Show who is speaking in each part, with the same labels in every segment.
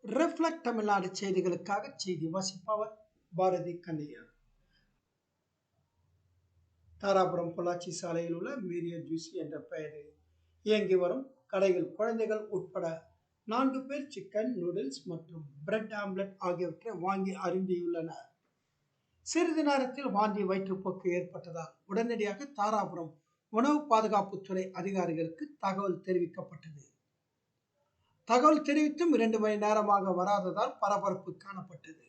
Speaker 1: Reflect Tamil Nadu செய்திகளுக்காக செய்தி வாசிப்பவர் பாரதி கண்ணையா. தாராபுரம் பொள்ளாச்சி சாலையில் உள்ள மீரிய ஜூசி என்ற பெயரில் இயங்கி வரும் கடையில் குழந்தைகள் உட்பட 4 பேர் சிக்கன், நூடுல்ஸ் மற்றும் பிரெட் ஆம்லெட் ஆகியவற்றை வாங்கி அருந்தியுள்ளனர். சிறிது நேரத்தில் வாந்தி, வயிற்றுப்போக்கு ஏற்பட்டதால் உடனடியாக தாராபுரம் உணவு பாதுகாப்புத்துறை அதிகாரிகளுக்கு தகவல் தெரிவிக்கப்பட்டது. தகவல் தெரிவித்தும் 2 மணி நேரமாக வராததால் பரபரப்பு காணப்பட்டது.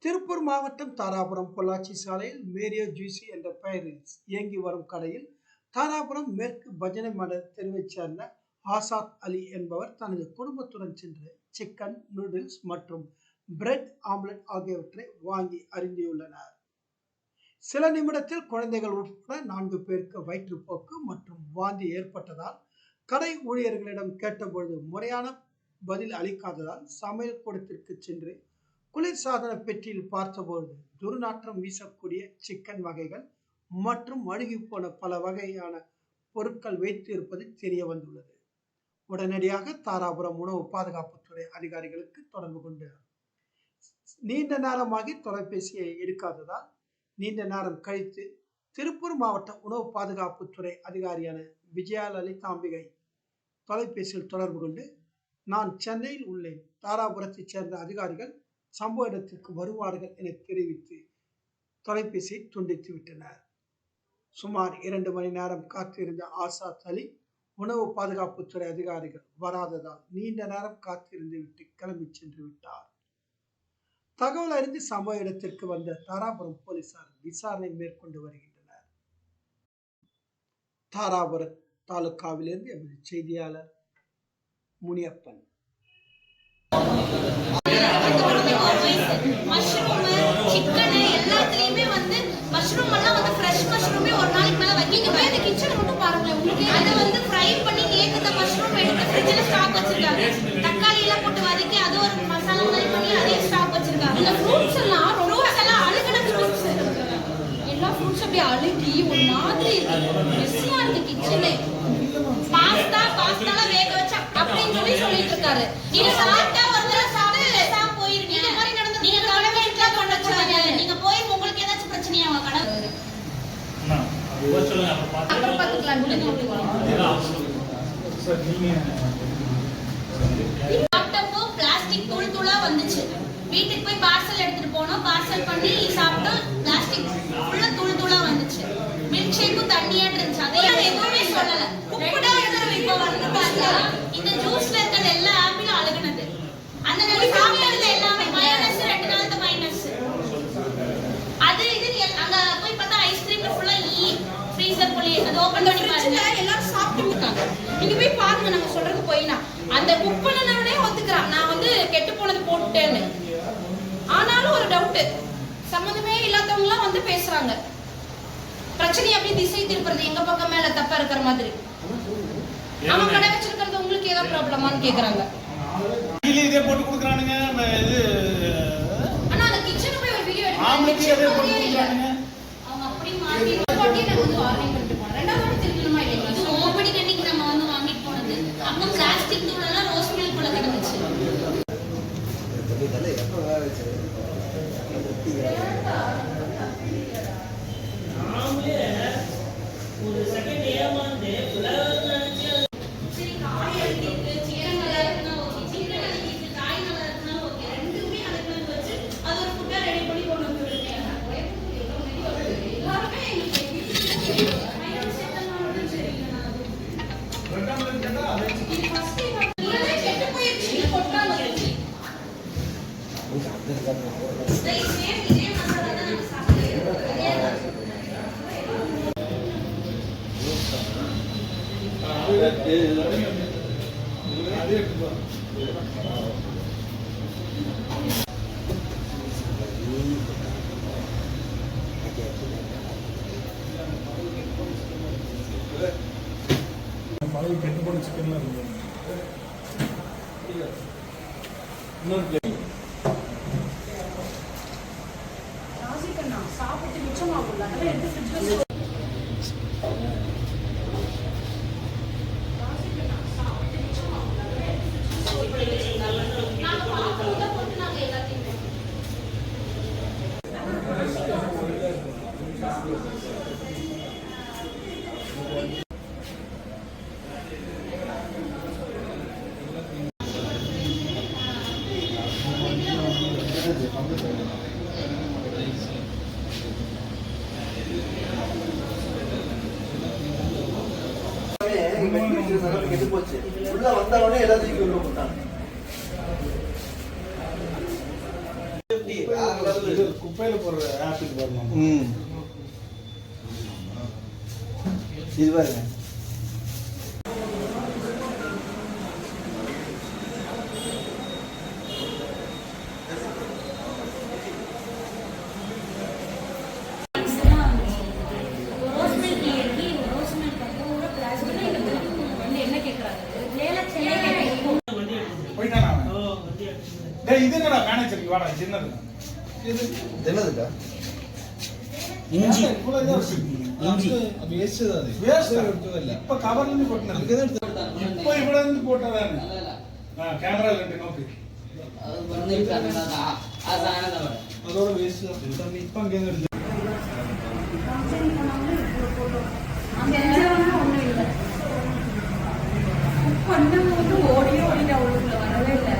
Speaker 1: திருப்பூர் மாவட்டம் தாராபுரம் பொள்ளாச்சி சாலையில் மேரிய ஜூசி என்ற பெயரில் இயங்கி வரும் கடையில் தாராபுரம் மேற்கு பஜனை மட தெருவைச் சேர்ந்த ஆசாத் அலி என்பவர் தனது குடும்பத்துடன் சென்று சிக்கன், நூடுல்ஸ் மற்றும் பிரெட் ஆம்லெட் ஆகியவற்றை வாங்கி அருந்தியுள்ளனர். சில நிமிடத்தில் குழந்தைகள் உட்பட 4 பேருக்கு வயிற்றுப்போக்கு மற்றும் வாந்தி ஏற்பட்டதால் கடை ஊழியர்களிடம் கேட்டபொழுது முறையான பதில் அளிக்காததால் சமையல் கூடத்திற்கு சென்று குளிர்சாதன பெட்டியில் பார்த்தபொழுது துர்நாற்றம் வீசக்கூடிய சிக்கன் வகைகள் மற்றும் அழுகி போன பல வகையான பொருட்கள் வைத்து இருப்பது தெரிய வந்துள்ளது. உடனடியாக தாராபுரம் உணவு பாதுகாப்புத்துறை அதிகாரிகளுக்கு தொடர்பு கொண்டு நீண்ட நேரமாகி தொலைபேசியை எடுக்காததால் நீண்ட நேரம் கழித்து திருப்பூர் மாவட்ட உணவு பாதுகாப்புத்துறை அதிகாரியான விஜயா லலிதாம்பிகை தொலைபேசியில் தொடர்பு கொண்டு, நான் சென்னையில் உள்ளேன், தாராபுரத்தைச் சேர்ந்த அதிகாரிகள் சம்பவ இடத்திற்கு வருவார்கள் என தெரிவித்து தொலைபேசியை துண்டித்து விட்டனர். சுமார் 2 மணி நேரம் காத்திருந்த ஆசாத் அலி உணவு பாதுகாப்புத்துறை அதிகாரிகள் வராததால் நீண்ட நேரம் காத்திருந்து விட்டு கிளம்பி சென்று விட்டார். தகவல் அறிந்து சம்பவ இடத்திற்கு வந்த தாராபுரம் போலீசார் விசாரணை மேற்கொண்டு வருகின்றனர். தாராபுரம் தாலுகாவிலிருந்து எமது செய்தியாளர் முனியப்பன்.
Speaker 2: மஷ்ரூம் எல்லாம் வந்து ஃப்ரெஷ் மஷ்ரூமே ஒரு நாளைக்கு மேல வைக்கிங்க. போய் அந்த கிச்சன் மட்டும் பாருங்க. உங்களுக்கு அதை வந்து ஃப்ரை பண்ணி நேத்து மஷ்ரூம் எடுத்து ஃப்ரிட்ஜ்ல ஸ்டாக் வச்சிருக்காங்க. தக்காளி எல்லாம் போட்டு வதக்கி அது ஒரு மசாலா மாதிரி பண்ணி அதே ஸ்டாக் வச்சிருக்காங்க. இந்த ஃப்ரூட்ஸ் எல்லாம் அழுகின ஃப்ரூட்ஸ், எல்லா ஃப்ரூட்ஸ் அப்படியே அழுகி ஒரு மாதிரி மெஸ்ஸியா இருக்கு கிச்சனே. பாஸ்தால வேக வச்ச அப்படின்னு சொல்லிட்டு இருக்காரு. நீங்க சாப்பிட்டா ஒரு தடவை சாப்பிட்டு சாப்பிட்டு போயிருங்க. இந்த மாதிரி நடந்து நீங்க கடமை என்ட்ரா பண்ண சொன்னாங்க. நீங்க போய் உங்களுக்கு ஏதாச்சும் பிரச்சனையா உங்க கடை அப்புறம் பாத்துக்கலாம். சாப்பிட்டப்போ பிளாஸ்டிக் தூள் தூளா வந்துச்சு. வீட்டுக்கு போய் பார்சல் எடுத்துட்டு போனோம். பார்சல் பண்ணி சாப்பிட்டோம். பிளாஸ்டிக் ஃபுல்லா தூள் தூளா வந்துச்சு. மில்க் ஷேக்கும் தண்ணியா இருந்துச்சு. அதே எதுவுமே சொல்லல. உப்புடா இருக்கிற இப்ப வந்து பாத்தீங்கன்னா இந்த ஜூஸ்ல இருக்கிறது எல்லா ஆப்பிளும் அழுகுனது. அந்த நம்ம சாப்பிட்டதுல எல்லாமே மயோனஸ் 2 நாள் தான் மைனஸ். அது இது அங்க போய் பார்த்தா ஐஸ்கிரீம்ல ஃபுல்லா ஃப்ரீசர் போலி அது ஓபன் பண்ணி பாருங்க. எல்லாரும் சாப்பிட்டு இருக்காங்க. நீங்க போய் பாருங்க. நாங்க சொல்றது போயினா அந்த குக் பண்ணனவனே ஒத்துக்கறான். நான் வந்து கெட்டு போனது போட்டுட்டேன்னு. ஆனாலும் ஒரு டவுட், சம்மந்தமே இல்லாதவங்க எல்லாம் வந்து பேசுறாங்க. பிரச்சனை அப்படி திசை திருப்புறது எங்க பக்கம் மேல தப்பா இருக்கிற மாதிரி. அவன் கடை வச்சிருக்கிறது உங்களுக்கு ஏதாவது ப்ராப்ளமான்னு கேக்குறாங்க.
Speaker 3: இதே போட்டு கொடுக்குறானுங்க.
Speaker 2: ஆனா அந்த கிச்சன் போய் ஒரு வீடியோ எடுக்கறாங்க. அவங்க அப்படி மாத்தி போட்டி நான் வந்து வார்னிங் பண்ணிட்டு போறேன். ரெண்டாவது வாட்டி திருப்பணுமா இல்லையா? இது ஓபடி கண்டிக்கு நம்ம வந்து வாங்கிட்டு போனது. அப்ப பிளாஸ்டிக் தூள் எல்லாம் ரோஸ் மில்க் குள்ள கிடந்துச்சு. ஒரு செகண்ட் ஏமாந்து சரி காய் அடிக்கு சிக்கன் நல்லா இருக்குனா ஓகே, சிக்கன் அடிக்கு காய் நல்லா இருக்குனா ஓகே, ரெண்டுமே அதுக்கு வச்சு அது ஒரு ஃபுட்டா ரெடி பண்ணி கொண்டு வந்துருக்கேன். எல்லாருமே மைனஸ் செட்டமானது சரிங்க. ரெண்டாவது கேட்டா அது ஃபர்ஸ்ட் இதே கெட்டு போயிடுச்சு கொட்டால வந்துச்சு. இதே மசாலா தான் நம்ம சாப்பிடுறோம்.
Speaker 3: பழைய கெட்டு போன சிக்கன்லாம் இருக்கு.
Speaker 2: சாப்பிட்டு மிச்சமாகும்ல அதெல்லாம் எடுத்து ஃப்ரிட்ஜ்ல சாப்பிட்டு மிச்சமாகும்ல அதெல்லாம் எடுத்து ஃப்ரிட்ஜ்ல
Speaker 4: கெட்டு போச்சு. உள்ள வந்தவொடனே எல்லாத்தையும் உள்ள போட்டாங்க.
Speaker 3: குப்பையில போடுற ஆப்பிள் வரணும்.
Speaker 4: இது பாருங்க.
Speaker 3: இது என்னடா மேனேஜருக்கு வாடா சின்னது
Speaker 4: என்னதுக்கா?
Speaker 3: இஞ்சி
Speaker 4: இஞ்சி அது வேஸ்ட் தான். அது
Speaker 3: வேஸ்ட்
Speaker 4: இல்ல.
Speaker 3: இப்ப கவர்ல இருந்து போட்டுனது இப்ப இவ்வளவு இருந்து போட்டதானே கேமரா ரெண்டு நோக்கு
Speaker 4: அதோட வேஸ்ட் தான்.
Speaker 3: இப்ப அங்க இருந்து
Speaker 2: ஓடியோ ஓடிட்டு அவளுக்குள்ள வரவே இல்லை.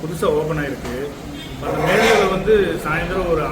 Speaker 3: புதுசாக ஓப்பன் ஆயிருக்கு. அந்த மேடையில் வந்து சாயந்தரம் ஒரு